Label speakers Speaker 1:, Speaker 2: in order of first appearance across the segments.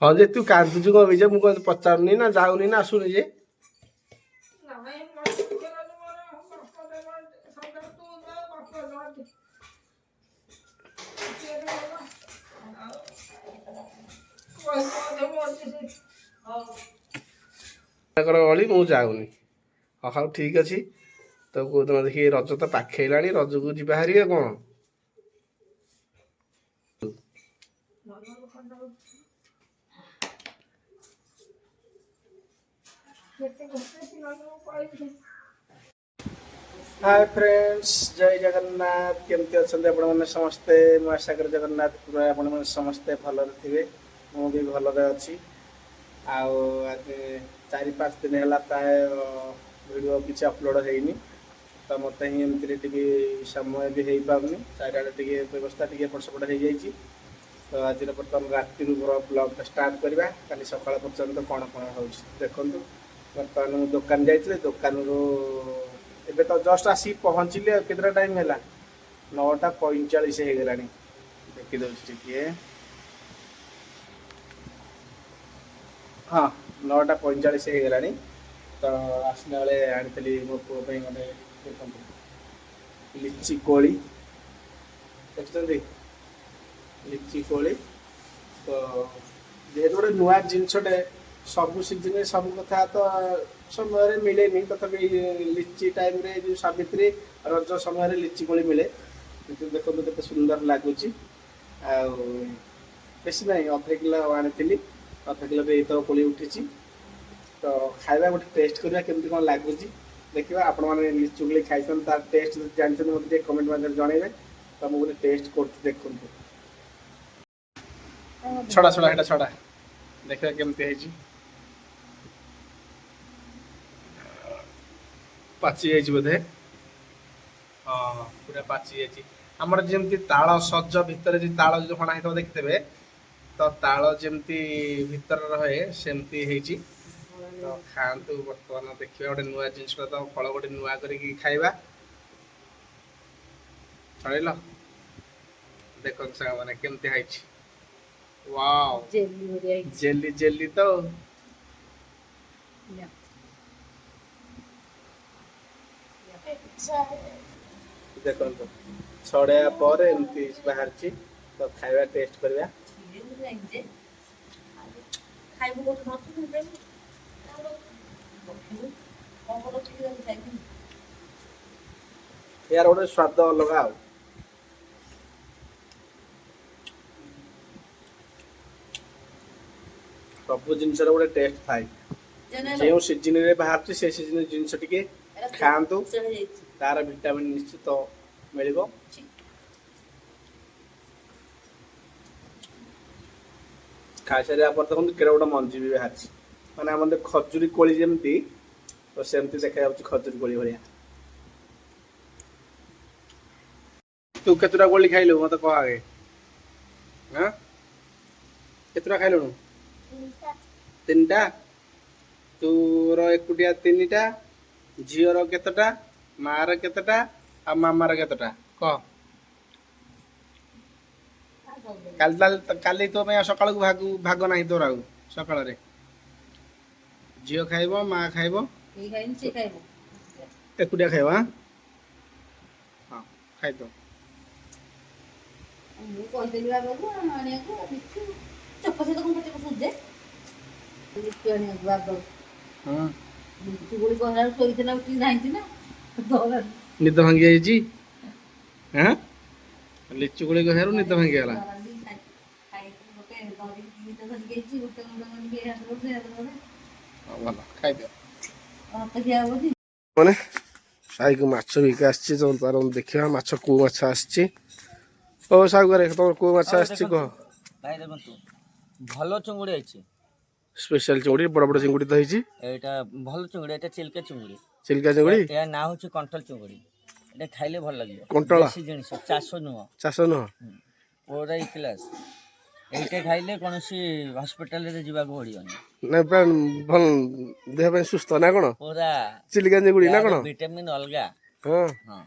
Speaker 1: ହଁ ଯେ ତୁ କାନ୍ଦୁଛୁ କଣ ଯେ ମୁଁ କଣ ପଚାରୁନି ନା ଯାଉନି ନା ଆସୁନି ଯେ ଗଳି ମୁଁ ଯାଉନି। ହଉ ଠିକ ଅଛି ତ କୋଉଦିନ ଦେଖି ରଜ ତ ପାଖେଇଲାଣି ରଜକୁ ଯିବା ହାରି କଣ हाय फ्रेंड्स जय जगन्नाथ केमती अच्छा आपण मैंने समस्ते मु आशा कर जगन्नाथ पूरा आपण मैंने समस्ते भलरे थे मु भी भलरे अच्छी आज 4-5 दिन है प्राय वीडियो किसी अपलोड होनी तो मत ही एमती टी समय भी हो पारनी चारिड़े टी व्यवस्था टी एपट सेपट हो जाइए तो आज बर्तमान राति ब्लॉग स्टार्ट करवा कल सका पर्यटन कौन कौन हो देखु बर्तमान मुझे दुकान जाइए दुकान एबे तो जस्ट आसी पहुँचली केतना टाइम है 9:45 हो गलानी देखी दौर टे हाँ 9:45 हो गलानी तो आसला बेले आनी मो पुओ गोटे लिची कोली देखते लिची कोली तो जेहेतु गोटे नुआ जिनसटे सबु सीजन सब कथा तो समय मिले तथापि लिची टाइम रे जो सावित्री रज समय लिची कोली मिले देखो केते सुंदर लगुच बेसी ना 1/2 किलो आनी अधा किलो तो कोली उठी तो खाଇବା गोटे टेस्ट करवा केमती कौन लगुच देखा आपण मैंने लिची कोली खाई तार टेस्ट जानते मतलब कमेंट मध्य जनइबे तो मुझे टेस्ट कर देखु छड़ा छड़ा है छड़ा देखा केमती है पाची जाइए बोधे हाँ पूरा पाची जाइए आमर जमी ताल सज भितर जो ताल जो हणा हो देखिथे तो ताल जमी भितर रहे सेमती तो खातु बर्तमान देखा गोटे नुआ जिन तो फल गोटे नुआ करके खाइबा चल देख मैंने केमती है वाओ जेली जेली तो देखो छड़ाया पर एमती बाहर तो खाଇବା टेस्ट करवा यार गोटे स्वाद अलग आ सब जिनस गोटे टेस्ट थाए जो सीजन रे बाहर से सीजन जिनस टिके खातु तार विटामिन निश्चित मिल खाई सारे देखते केड़े गोटे मंजी भी बाहर मैंने आम खजुरी कोली जमी तो सेमती देखा खजुरी कोली भाया तू केतटा कोली खाइलु मत कह आगे हाँ केतटा खाइलु 3टा तोर एकुटिया 3टा झीर केतटा मार केतटा आ मामार केतटा कह काली तो सका भाग ना तोर आउ सका झील खाइब माँ खाइब एकुटिया खाइब हाँ हाँ खाई दो निद भांगी जाइए हाँ लिचु कोली कह निद भांगी गला मैंने साई को माछ बिक आसार देखा माछ को माछ आसी ओ सागर तुम को माछ आसी कह
Speaker 2: भाई देखो भल चुंगुड़ी आई
Speaker 1: स्पेशल चिंगुड़ी बड़ बड़ चिंगुड़ी तो है
Speaker 2: एटा भल चुंगुड़ी एटा चिल्का चुंगुड़ी या ना होची कंटल चुंगुड़ी एटा खाइले भल लागियो कंटल देसी जिनिस 400 नुह ओरा क्लास एटा खाइले कोनसी हॉस्पिटल रे जीवा को पड़ियोनी
Speaker 1: ना भल देह पे सुस्त ना कोन
Speaker 2: पूरा
Speaker 1: चिल्का चिंगुड़ी ना कोन
Speaker 2: विटामिन अलगा
Speaker 1: हां
Speaker 2: हां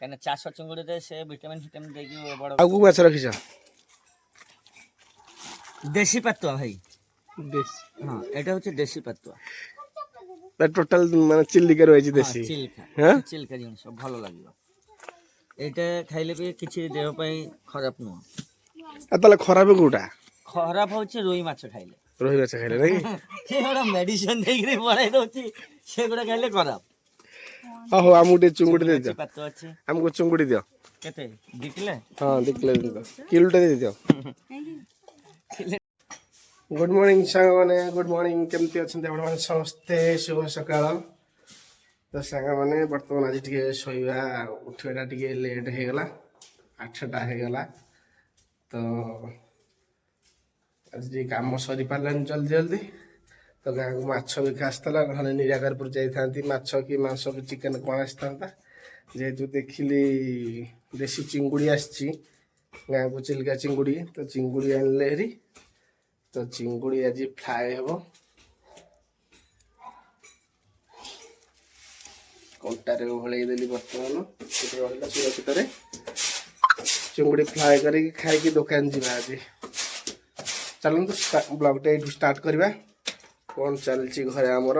Speaker 2: कने 400 चिंगुड़ी रे से विटामिन देकी बड़
Speaker 1: आगु माछ रखिछ
Speaker 2: দেশি পাতুয়া ভাই।
Speaker 1: দেশি?
Speaker 2: হ্যাঁ এটা হচ্ছে দেশি পাতুয়া।
Speaker 1: টোটাল মানে চিଲିকা রয়েছে দেশি।
Speaker 2: চিল্কা,
Speaker 1: হ্যাঁ
Speaker 2: চিল্কা জিনিস ଭଲ ଲାଗିବ। এইটা ଖାଇଲେ ବି କିଛି ଦେହ ପାଇଁ ଖରାପ ନୁହଁ।
Speaker 1: ତାହେଲେ ଖରାପ କୋଉଟା?
Speaker 2: ଖରାପ ହଉଛି ରୋହି ମାଛ ଖାଇଲେ।
Speaker 1: ରୋହି ମାଛ ଖାଇଲେ ନାଇଁ?
Speaker 2: ସେ ଗୋଟେ ମେଡିସିନ ଦେଇକିରି ବଢେଇ ଦଉଛି, ସେଗୁଡା ଖାଇଲେ ଖରାପ।
Speaker 1: ହଉ ଆମକୁ ଟିକେ ଚୁଙ୍ଗୁଡି ଦେଇଦିଅ।
Speaker 2: ପାତୁଆ ଅଛି।
Speaker 1: ଆମକୁ ଚୁଙ୍ଗୁଡି ଦିଅ।
Speaker 2: କେତେ 2 କିଲୋ?
Speaker 1: ହଁ 2 କିଲୋ ଦେଇଦିଅ, କିଲୋଟେ ଦେଇଦିଅ। ଗୁଡ୍ ମର୍ଣ୍ଣିଂ ସାଙ୍ଗମାନେ, ଗୁଡ୍ ମର୍ଣ୍ଣିଂ। କେମିତି ଅଛନ୍ତି ଆପଣମାନେ ସମସ୍ତେ? ଶୁଭ ସକାଳ। ତ ସାଙ୍ଗମାନେ ବର୍ତ୍ତମାନ ଆଜି ଟିକେ ଶୋଇବା ଉଠିବାଟା ଟିକେ ଲେଟ୍ ହେଇଗଲା, 8ଟା ହେଇଗଲା। ତ ଆଜି ଟିକେ କାମ ସରିପାରିଲାନି ଜଲ୍ଦି ଜଲ୍ଦି। ତ ଗାଁକୁ ମାଛ ବିକା ଆସିଥିଲା, ନହେଲେ ନିରାକାରପୁର ଯାଇଥାନ୍ତି, ମାଛ କି ମାଂସ କି ଚିକେନ କ'ଣ ଆସିଥାନ୍ତା। ଯେହେତୁ ଦେଖିଲି ଦେଶୀ ଚିଙ୍ଗୁଡ଼ି ଆସିଛି ଗାଁକୁ, ଚିଲିକା ଚିଙ୍ଗୁଡ଼ି, ତ ଚିଙ୍ଗୁଡ଼ି ଆଣିଲେ ହେରି। ତ ଚିଙ୍ଗୁଡ଼ି ଆଜି ଫ୍ରାଏ ହେବ। କଣ୍ଟାରେ ଓହଳେଇ ଦେଲି, ବର୍ତ୍ତମାନ ସେଠି ରହିଲା ସୁରକ୍ଷିତରେ। ଚିଙ୍ଗୁଡ଼ି ଫ୍ରାଏ କରିକି ଖାଇକି ଦୋକାନ ଯିବା ଆଜି। ଚାଲନ୍ତୁ ବ୍ଲଗ୍ଟା ଏଇଠୁ ଷ୍ଟାର୍ଟ କରିବା। କ'ଣ ଚାଲିଛି ଘରେ ଆମର।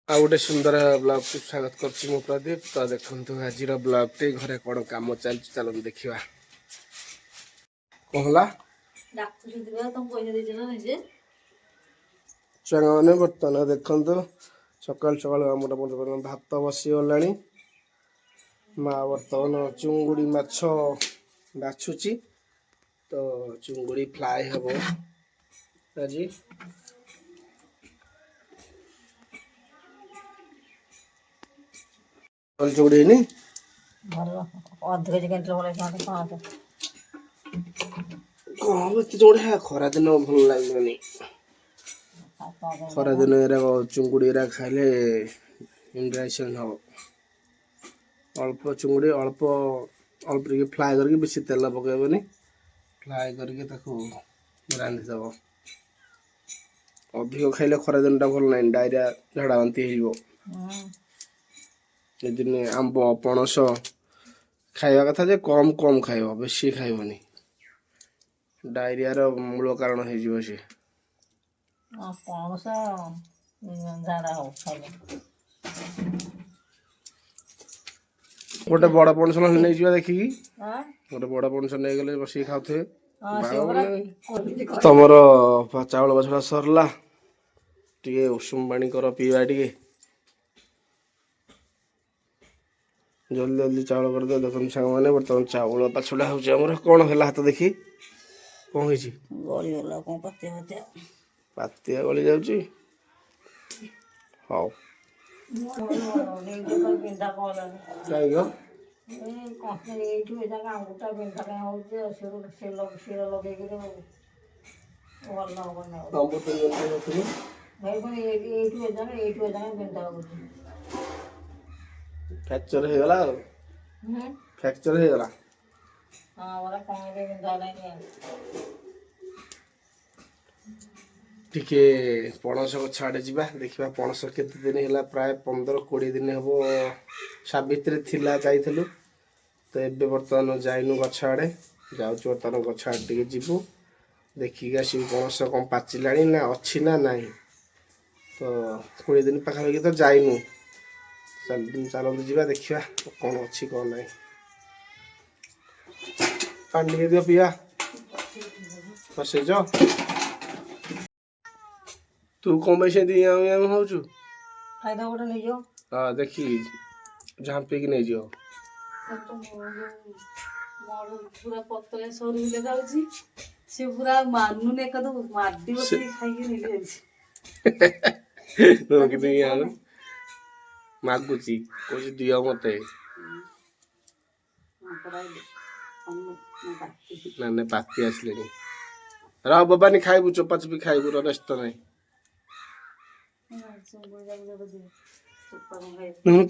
Speaker 1: ଆଉ ଗୋଟେ ସୁନ୍ଦର ବ୍ଲଗ୍କୁ ସ୍ୱାଗତ କରୁଛି ମୁଁ ପ୍ରଦୀପ। ତ ଦେଖନ୍ତୁ ଆଜିର ବ୍ଲଗ୍ଟି, ଘରେ କ'ଣ କାମ ଚାଲିଛି ଚାଲନ୍ତୁ ଦେଖିବା। କ'ଣ ହେଲା ଛୁଆମାନେ? ବର୍ତ୍ତମାନ ଦେଖନ୍ତୁ ସକାଳୁ ସକାଳୁ ଆମର ଭାତ ବସିଗଲାଣି। ମା ବର୍ତ୍ତମାନ ଚୁଙ୍ଗୁଡ଼ି ମାଛ ବାଛୁଛି। ତ ଚୁଙ୍ଗୁଡ଼ି ଫ୍ରାଏ ହେବ ଆଜି। ଚୁଙ୍ଗୁଡ଼ି ହେଇନି କ'ଣ ଏତେ ଚୁଙ୍ଗୁଡ଼ି? ଖରାଦିନ ଭଲ ଲାଗିବନି। ଖରାଦିନ ଏରା ଚୁଙ୍ଗୁଡ଼ି ଏରା ଖାଇଲେ ଇନଡାଇଜେସନ୍ ହେବ। ଅଳ୍ପ ଚୁଙ୍ଗୁଡ଼ି, ଅଳ୍ପ ଟିକେ ଫ୍ରାଏ କରିକି, ବେଶୀ ତେଲ ପକାଇବନି, ଫ୍ରାଏ କରିକି ତାକୁ ରାନ୍ଧିଦେବ। ଅଧିକ ଖାଇଲେ ଖରାଦିନଟା ଭଲ ନାହିଁ, ଡାଇରିଆ ଝାଡ଼ା ବାନ୍ତି ହେଇଯିବ। ଏଦିନେ ଆମ୍ବ ପଣସ ଖାଇବା କଥା ଯେ କମ୍ କମ୍ ଖାଇବ, ବେଶୀ ଖାଇବନି, ଡାଇରିଆର ମୂଳ କାରଣ ହେଇଯିବ ସେ।
Speaker 2: ପଣସ ଝାଡ଼ା ହବ ଖାଇଲେ।
Speaker 1: ଗୋଟେ ବଡ଼ ପଣସ ନହେଲେ ନେଇଯିବା ଦେଖିକି, ଗୋଟେ ବଡ଼ ପଣସ ନେଇଗଲେ ବସିକି ଖାଉଥିବେ। ତମର ଚାଉଳ ବଛଡ଼ା ସରିଲା, ଟିକେ ଉଷୁମ ପାଣି କର ପିଇବା। ଟିକେ ଜଲ୍ଦି ଜଲ୍ଦି ଚାଉଳ କରିଦିଅ। ଦେଖନ୍ତୁ ସାଙ୍ଗମାନେ ବର୍ତ୍ତମାନ ଚାଉଳ ପାଛୁଡ଼ା ହେଉଛି ଆମର। କ'ଣ ହେଲା ହାତ ଦେଖି? କ'ଣ ହେଇଛି? ଗଳିଗଲା କ'ଣ? ପାତିଆ ଗଳି ଯାଉଛି। ହଉ ଫ୍ରାକ୍ଚର ହେଇଗଲା ଆଉ। ଫ୍ରାକ୍ଚର ହେଇଗଲା। ଟିକେ ପଣସ ଗଛ ଆଡ଼େ ଯିବା, ଦେଖିବା ପଣସ କେତେ ଦିନ ହେଲା। ପ୍ରାୟ 15-20 ଦିନ ହେବ ସାବିତ୍ରୀ ଥିଲା, ଯାଇଥିଲୁ। ତ ଏବେ ବର୍ତ୍ତମାନ ଯାଇନୁ ଗଛ ଆଡ଼େ, ଯାଉଛୁ ବର୍ତ୍ତମାନ ଗଛ ଆଡ଼େ ଟିକେ ଯିବୁ, ଦେଖିକି ଆସିବୁ ପଣସ କ'ଣ ପାଚିଲାଣି ନା ଅଛି ନା ନାହିଁ। ତ 20 ଦିନ ପାଖାପାଖି ତ ଯାଇନୁ। ଚାଲନ୍ତୁ ଯିବା, ଦେଖିବା କ'ଣ ଅଛି କ'ଣ ନାହିଁ। ପାଣି ଟିକେ ଦିଅ ପିଇବା। ବସେଇଛ? ତୁ କ'ଣ ପାଇଁ ସେମିତି ହଉଛୁ? ଗୋଟେ ନେଇଯିବ। ହଁ ଦେଖି ଝାମ୍ପିକି ନେଇଯିବ।
Speaker 3: ପୁରା ପତଳା ସରୁ ଦେଖାଉଛି, ସେ ପୁରା ମାନୁନି, ଏକଦମ ମାଡି ବସିକି ଖାଇକି ନେଇଯାଉଛି।
Speaker 1: ମାଗୁଛି, କହୁଛି ଦିଅ ମତେ। ନା ପାତି ଆସିଲେଣି। ରହ ବବାନି, ଖାଇବୁ ଚୋପା ଚୋପି ଖାଇବୁ, ବ୍ୟସ୍ତ ନାହିଁ।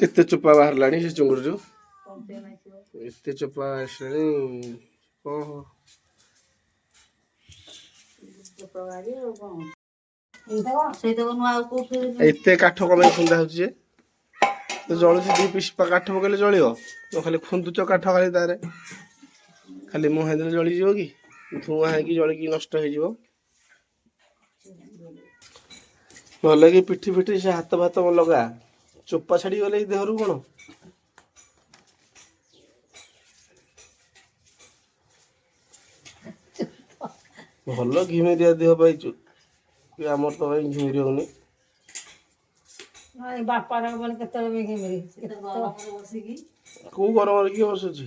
Speaker 1: କେତେ ଚୋପା ବାହାରିଲାଣି ସେ ଚୁଙ୍ଗୁଡିରୁ, ଏତେ ଚୋପା ଆସିଲାଣି। ଏତେ କାଠ କଣ ପାଇଁ ଖୁନ୍ଦା ହଉଛି ଯେ? ଜଳୁଛି 2 ପିସ୍ କାଠ ପକେଇଲେ ଜଳିବ? ଖାଲି ଖୁନ୍ଦୁଛ କାଠ, ଖାଲି ତାରେ ଖାଲି ମୁହାଁ ଦେଲେ ଜଳିଯିବ କି? ଧୂଆଁ ହେଇକି ଜଳିକି ନଷ୍ଟ ହେଇଯିବ। ଭଲ କି ପିଠି ପିଠି ସେ ହାତ ଭାତ ଲଗା ଚୋପା ଛାଡି ଗଲେ ଦେହରୁ କଣ ଭଲ ଘିମିରିଆ ଦେହ ପାଇଛୁ ଆମର ତ ଭାଇ ଘିମିରି ହଉନି।
Speaker 3: ବାପାର କେତେବେଳେ ବି ଘିମିରି ବସିକି
Speaker 1: କୋଉ ଗରମରେ କିଏ ବସୁଛି?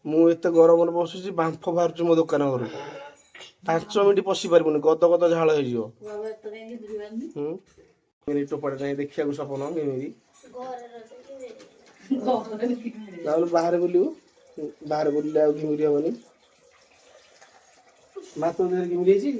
Speaker 1: ମୁଁ ଏତେ ଗରମରେ ବସୁଛି ବାମ୍ଫ ବାହାରୁଛି ମୋ ଦୋକାନ ଘରୁ 5 ମିନିଟ୍ ପଶି ପାରିବୁନି ଗଦ ଗଦ ଝାଳ ହେଇଯିବ। ଘିମିରି ଟୋପାଟେ ନାହିଁ ଦେଖିବାକୁ ସପନ ଘିମିରି ବାହାରେ ବୁଲିବୁ ବାହାରେ ବୁଲିଲେ ଆଉ ଘିମିରି ହବନି। ମା ତୋ ଦେହରେ ଘିମିରି ହେଇଛି?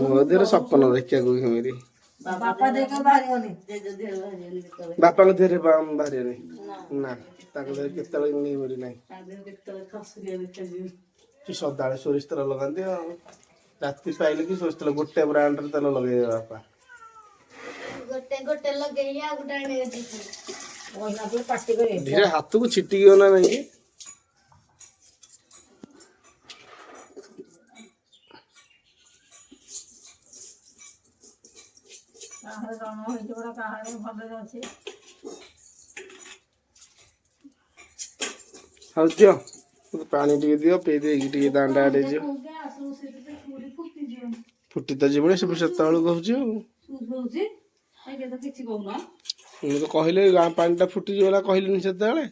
Speaker 1: ମୋ ଦେହରେ ସପନ ଦେଖିବାକୁ ଘିମିରି ବାପାଙ୍କ ଦେହରେ ବାହାରିବନି ନା ତାଙ୍କ ଦେହରେ କେତେବେଳେ ଘିମିରି ନାହିଁ। ସଦାବେଳେ ସୋରିଷ ତେଲ ଲଗାନ୍ତି ଆଉ ରାତି ପାଇଲେ କି ସୋରିଷ ତେଲ ଗୋଟେ ବ୍ରାଣ୍ଡର ତେଲ ଲଗେଇବେ ବାପା ଗୋଟେ ଲଗେଇ ଆଉ ଗୋଟେ ହାତକୁ ଛିଟିକି ଗଲା ନାଇଁ ହଉ ଦିଅ ପାଣି ଟିକେ ଦିଅ ପିଇ ଦେଇକି ଟିକେ ଦାଣ୍ଡ ଆଡେ ଯିବ ଫୁଟି ତ ଯିବନି ସେ ସେତେବେଳକୁ କହୁଛି ଆଉ ମୁଁ ତ କହିଲେ ଗାଁ ପାଣି ଟା ଫୁଟିଯିବ କହିଲିନି ସେତେବେଳେ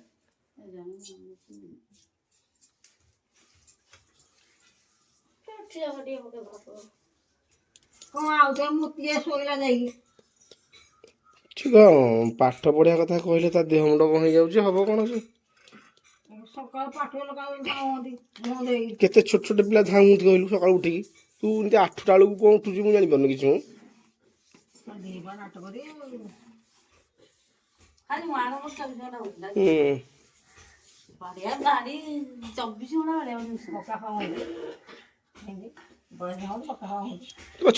Speaker 1: ପାଠ ପଢିବା କଥା କହିଲେ ତା ଦେହ ମୁଣ୍ଡ କଣ ହେଇଯାଉଛି ହବ କଣ ସେ କେତେ ଛୋଟ ଛୋଟ ପିଲା ଧାଉଁନ୍ତି କହିଲୁ ସକାଳୁ ଉଠିକି ତୁ ଏମିତି 8ଟା ବେଳକୁ କଣ ଉଠୁଛୁ ମୁଁ ଜାଣିପାରୁନି କିଛି ମୁଁ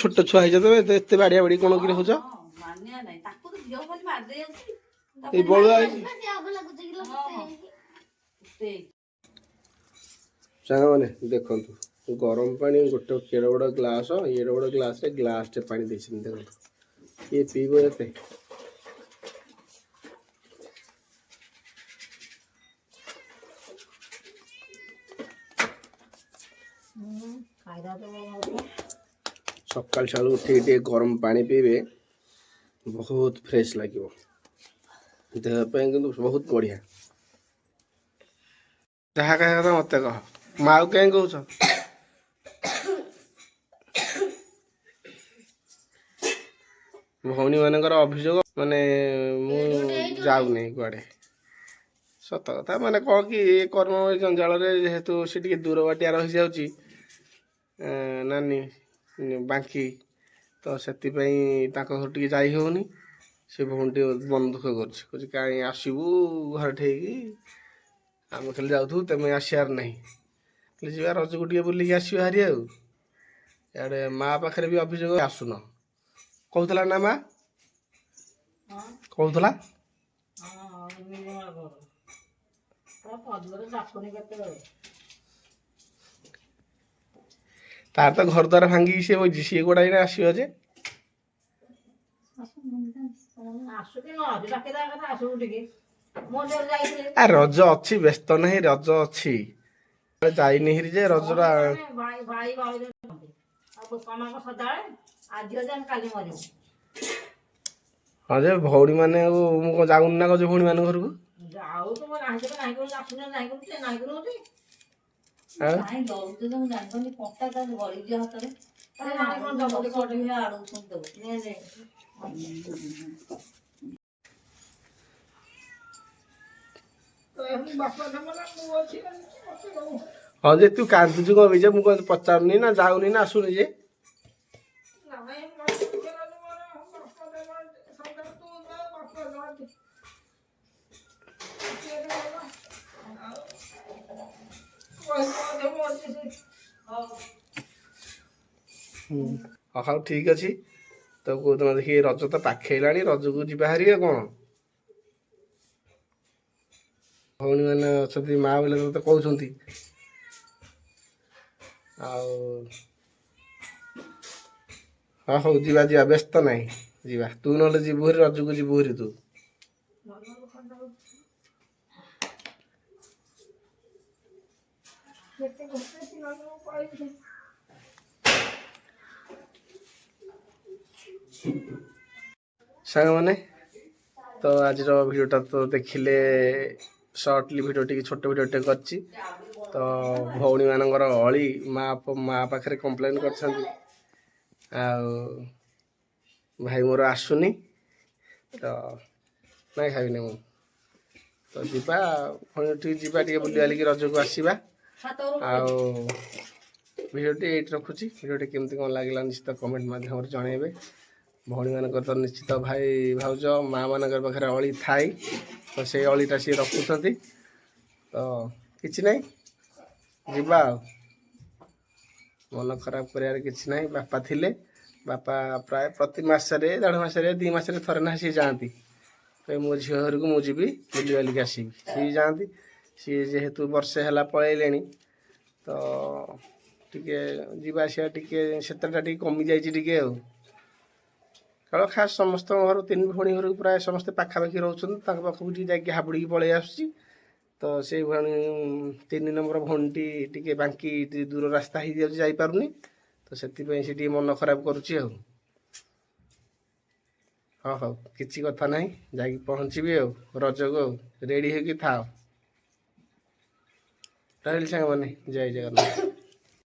Speaker 1: ଛୋଟ ଛୁଆ ହେଇଛ ତମେ ଏତେ ବାଡିଆ ବାଡି କଣ କିରେ ହଉଛ ଏଇ ବଳୁଆ ସାଙ୍ଗମାନେ ଦେଖନ୍ତୁ ଗରମ ପାଣି ଗୋଟେ କେଡେ ବଡ ଗ୍ଲାସ ଏଡେ ବଡ ଗ୍ଲାସରେ ଗ୍ଲାସଟେ ପାଣି ଦେଇଛନ୍ତି ଦେଖନ୍ତୁ କିଏ ପିଇବ ଏତେ ସକାଳ ସକାଳୁ ଉଠିକି ଟିକେ ଗରମ ପାଣି ପିଇବେ ବହୁତ ଫ୍ରେଶ ଲାଗିବ ଦେହ ପାଇଁ କିନ୍ତୁ ବହୁତ ବଢିଆ ଯାହା କହିବା କଥା ମତେ କହ ମା ଆଉ କାହିଁ କହୁଛ ଭଉଣୀ ମାନଙ୍କର ଅଭିଯୋଗ ମାନେ ମୁଁ ଯାଉନି କୁଆଡେ ସତ କଥା ମାନେ କଣ କି ଏ କର୍ମ ଜଞ୍ଜାଳରେ ଯେହେତୁ ସେ ଟିକେ ଦୂର ବାଟିଆ ରହିଯାଉଛି ନାନୀ ବାଙ୍କି ତ ସେଥିପାଇଁ ତାଙ୍କ ଘର ଟିକେ ଯାଇ ହଉନି ସେ ଭଉଣୀ ଟିକେ ମନ ଦୁଃଖ କରୁଛି କହୁଛି କାହିଁ ଆସିବୁ ଘରେ ଠେଇକି ଆମେ ଖାଲି ଯାଉଥିବୁ ତମେ ଆସିବାର ନାହିଁ ଖାଲି ଯିବା ରଜକୁ ଟିକେ ବୁଲିକି ଆସିବା ହାରି ଆଉ ଇଆଡେ ମା ପାଖରେ ବି ଅଭିଯୋଗ ଆସୁନ କହୁଥିଲା ନା ମା କହୁଥିଲା ତାର ତ ଘର ଦ୍ୱାର ଭାଙ୍ଗିକି ସିଏ ବଇଛି ସିଏ ଗୋଟା ଏଇନା ଆସିବ ଯେ ରଜ ଅଛି ବ୍ୟସ୍ତ ନାହିଁ ରଜ ଅଛି ଯାଇନି ହେରି ଯେ ରଜଟା ହଁ ଯେ ଭଉଣୀ ମାନେ ଆଉ ମୁଁ କଣ ଯାଉନି ନା କହୁଛି ଭଉଣୀ ମାନଙ୍କ ଘରକୁ ହଁ ଯେ ତୁ କାନ୍ଦୁଛୁ କଣ ଯେ ମୁଁ କଣ ପଚାରୁନି ନା ଯାଉନି ନା ଆସୁନି ଯେ ହଉ ଠିକ ଅଛି ତ ତ କୋଉଦିନ ଦେଖି ରଜ ତ ପାଖେଇଲାଣି, ରଜକୁ ଯିବା ହାରି କ'ଣ। ଭଉଣୀ ମାନେ ଅଛନ୍ତି, ମା ବୋଲେ ତତେ କହୁଛନ୍ତି। ଆଉ ହଁ ହଉ ଯିବା ଯିବା, ବ୍ୟସ୍ତ ନାହିଁ, ଯିବା। ତୁ ନହେଲେ ଯିବୁ ହେରି, ରଜକୁ ଯିବୁ ହେରି ତୁ। ସାଙ୍ଗମାନେ, ତ ଆଜିର ଭିଡ଼ିଓଟା ତ ଦେଖିଲେ, ସର୍ଟଲି ଭିଡ଼ିଓ ଟିକେ ଛୋଟ ଭିଡ଼ିଓ ଟିକେ କରିଛି। ତ ଭଉଣୀମାନଙ୍କର ଅଳି ମା ପାଖରେ କମ୍ପ୍ଲେନ୍ କରିଛନ୍ତି, ଆଉ ଭାଇ ମୋର ଆସୁନି, ତ ନାଇଁ ଖାଇବିନି ମୁଁ। ତ ଯିବା ପୁଣି ଟିକେ ଯିବା, ଟିକେ ବୁଲିବାଲିକି ରଜକୁ ଆସିବା। ଆଉ ଭିଡ଼ିଓଟି ଏଇଠି ରଖୁଛି। ଭିଡ଼ିଓଟି କେମିତି କ'ଣ ଲାଗିଲା ନିଶ୍ଚିତ କମେଣ୍ଟ ମାଧ୍ୟମରେ ଜଣାଇବେ। ଭଉଣୀମାନଙ୍କର ତ ନିଶ୍ଚିତ ଭାଇ ଭାଉଜ ମାଆମାନଙ୍କର ପାଖରେ ଅଳି ଥାଏ, ତ ସେଇ ଅଳିଟା ସିଏ ରଖୁଛନ୍ତି। ତ କିଛି ନାହିଁ, ଯିବା ଆଉ। ମନ ଖରାପ କରିବାରେ କିଛି ନାହିଁ। ବାପା ଥିଲେ, ବାପା ପ୍ରାୟ ପ୍ରତି ମାସରେ 1.5 ମାସରେ 2 ମାସରେ ଥରେ ନା ସିଏ ଯାଆନ୍ତି। ମୋ ଝିଅ ଘରକୁ ମୁଁ ଯିବି, ବୁଲିବାଲିକି ଆସିବି। ସିଏ ଯାଆନ୍ତି, ସିଏ ଯେହେତୁ ବର୍ଷେ ହେଲା ପଳେଇଲେଣି, ତ ଟିକେ ଯିବା ଆସିବା ଟିକେ ସେତେଟା ଟିକେ କମିଯାଇଛି ଟିକେ ଆଉ। କାରଣ ଖାସ୍ ସମସ୍ତଙ୍କ ଘର 3 ଭଉଣୀ ଘରକୁ ପ୍ରାୟ ସମସ୍ତେ ପାଖାପାଖି ରହୁଛନ୍ତି, ତାଙ୍କ ପାଖକୁ ଟିକେ ଯାଇକି ହାବୁଡ଼ିକି ପଳେଇ ଆସୁଛି। ତ ସେଇ ଭଉଣୀ 3 ନମ୍ବର ଭଉଣୀଟି ଟିକେ ବାଙ୍କି ଦୂର ରାସ୍ତା ହେଇଯାଉଛି, ଯାଇପାରୁନି। ତ ସେଥିପାଇଁ ସେ ଟିକେ ମନ ଖରାପ କରୁଛି ଆଉ। ହଁ ହଉ, କିଛି କଥା ନାହିଁ, ଯାଇକି ପହଞ୍ଚିବି ଆଉ ରଜକୁ। ଆଉ ରେଡ଼ି ହେଇକି ଥାଅ। ରହିଲି ସାଙ୍ଗମାନେ, ଜୟ ଜଗନ୍ନାଥ।